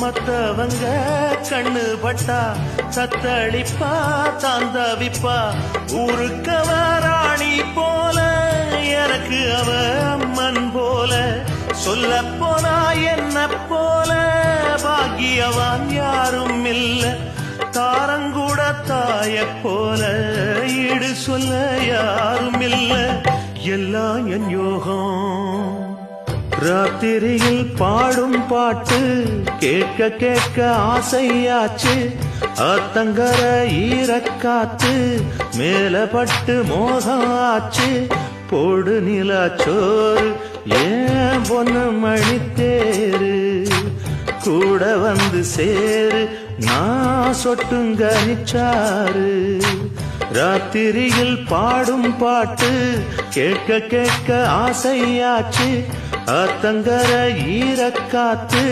மத்தவங்க கண்ணு பட்டா தத்தளிப்பா தாந்தவிப்பா. ஊருக்கவ ராணி போல எனக்கு அவ அம்மன் போல. சொல்ல போனா என்ன போல பாக்கியவான் யாரும் இல்ல. தாரங்கூட தாய போல ஈடு சொல்ல யாரும் இல்ல. எல்லாம் என் யோகம். ராத்திரியில் பாடும் பாட்டு கேட்க கேட்க ஆசையாச்சு. ஆத்தங்கர ஈரக்காத்து மேலப்பட்டு மோகம் ஆச்சு. போடு நிலாச்சோறு ஏன் பொண்ணு மணித்தேரு கூட வந்து சேரு நான் சொட்டுங்க நிச்சாரு. ராத்திரியில் பாடும் பாட்டு கேட்க கேட்க ஆசையாச்சு. ஆத்தங்கர ஈரக்காத்து